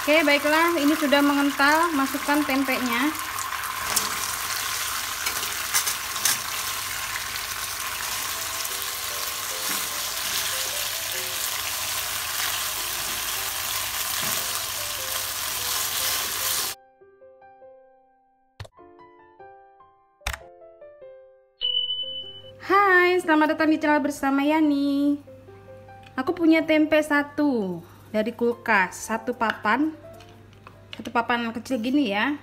Oke, baiklah, ini sudah mengental. Masukkan tempenya. Hai, selamat datang di channel bersama Yani. Aku punya tempe satu dari kulkas, satu papan kecil gini ya.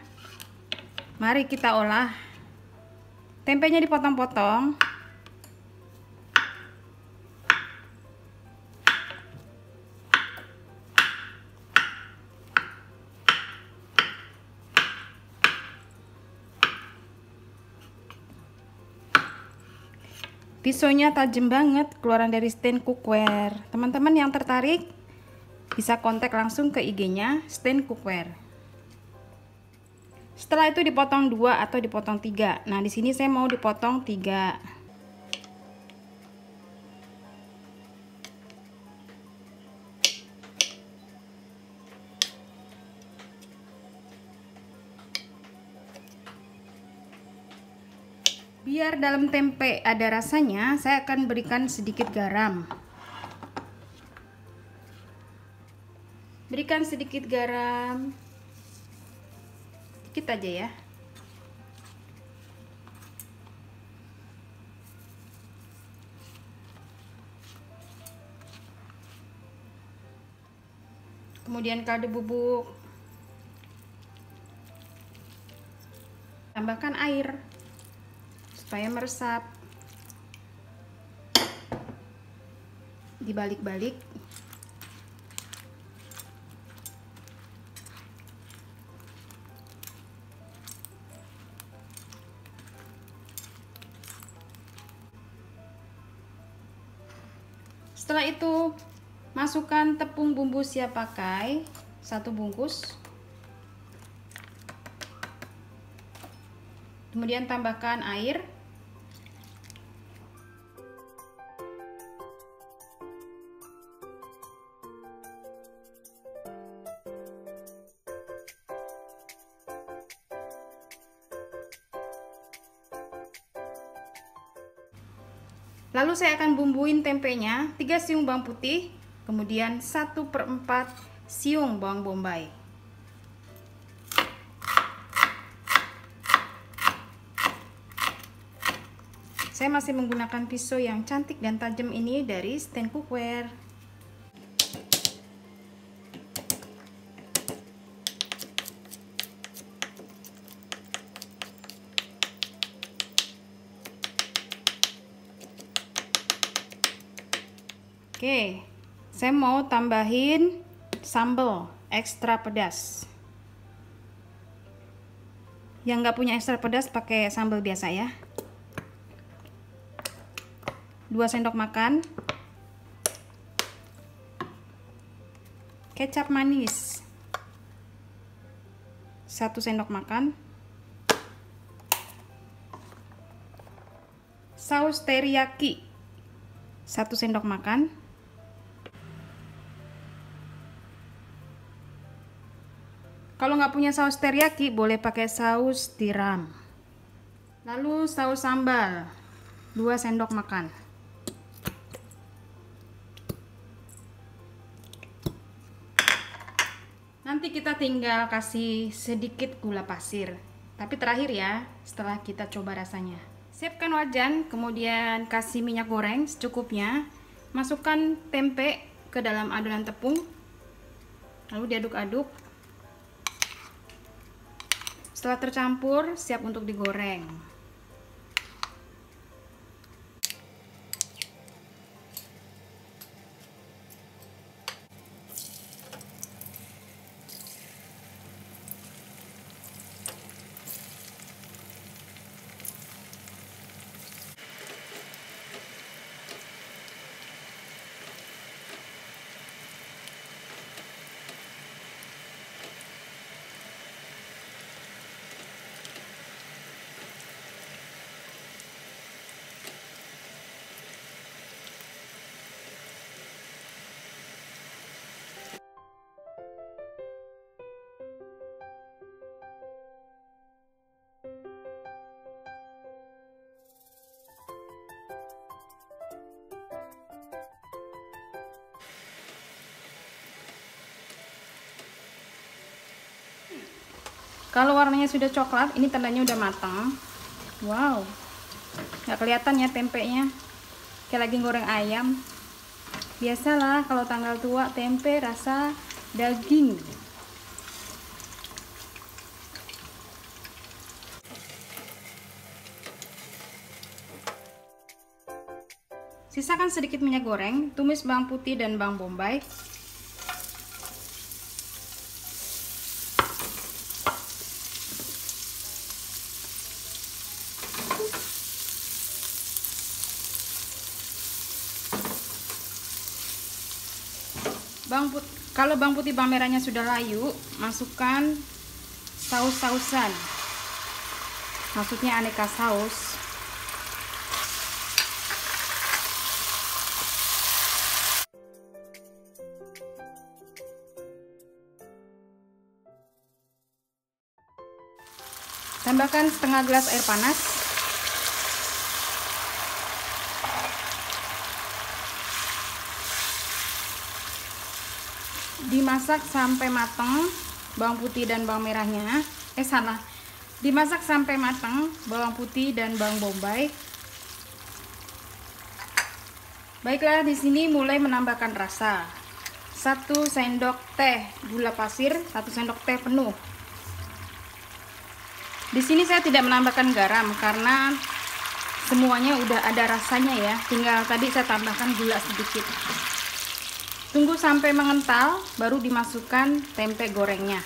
Mari kita olah. Tempenya dipotong-potong. Pisaunya tajam banget, keluaran dari stand cookware. Teman-teman yang tertarik bisa kontak langsung ke IG-nya stand cookware. Setelah itu dipotong 2 atau dipotong 3. Nah, di sini saya mau dipotong 3. Biar dalam tempe ada rasanya, saya akan berikan sedikit garam. Berikan sedikit garam. Dikit aja ya. Kemudian kaldu bubuk. Tambahkan air supaya meresap. Dibalik-balik. Setelah itu masukkan tepung bumbu siap pakai 1 bungkus. Kemudian tambahkan air. Lalu saya akan bumbuin tempenya, 3 siung bawang putih, kemudian 1/4 siung bawang bombay. Saya masih menggunakan pisau yang cantik dan tajam ini dari stand cookware. Oke, saya mau tambahin sambal ekstra pedas. Yang nggak punya ekstra pedas pakai sambal biasa ya. 2 sendok makan. Kecap manis 1 sendok makan. Saus teriyaki 1 sendok makan. Kalau nggak punya saus teriyaki, boleh pakai saus tiram. Lalu saus sambal 2 sendok makan. Nanti kita tinggal kasih sedikit gula pasir. Tapi terakhir ya, setelah kita coba rasanya. Siapkan wajan, kemudian kasih minyak goreng secukupnya. Masukkan tempe ke dalam adonan tepung. Lalu diaduk-aduk. Setelah tercampur, siap untuk digoreng. Kalau warnanya sudah coklat, ini tandanya udah matang. Wow, nggak kelihatan ya tempenya, kayak lagi goreng ayam. Biasalah kalau tanggal tua tempe rasa daging. Sisakan sedikit minyak goreng, tumis bawang putih dan bawang bombay. Kalau bawang putih bawang merahnya sudah layu, masukkan saus-sausan. Maksudnya aneka saus. Tambahkan setengah gelas air panas. Dimasak sampai matang bawang putih dan bawang merahnya. Dimasak sampai matang bawang putih dan bawang bombay. Baiklah, di sini mulai menambahkan rasa. 1 sendok teh gula pasir, 1 sendok teh penuh. Di sini saya tidak menambahkan garam karena semuanya udah ada rasanya ya. Tinggal tadi saya tambahkan gula sedikit. Tunggu sampai mengental, baru dimasukkan tempe gorengnya.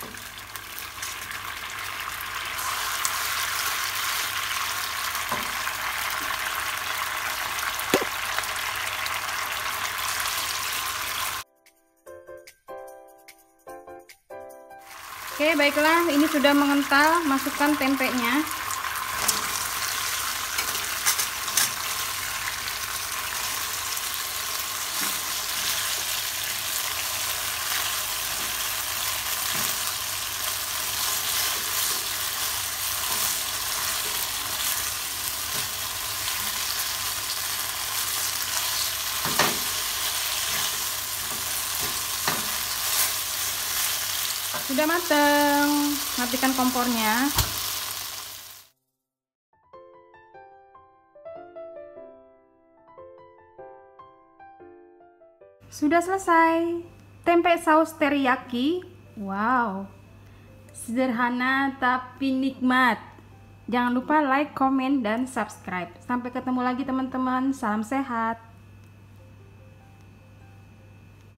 Oke, baiklah, ini sudah mengental, masukkan tempenya. Sudah mateng, matikan kompornya. Sudah selesai, tempe saus teriyaki. Wow, sederhana tapi nikmat. Jangan lupa like, komen, dan subscribe. Sampai ketemu lagi teman-teman, salam sehat.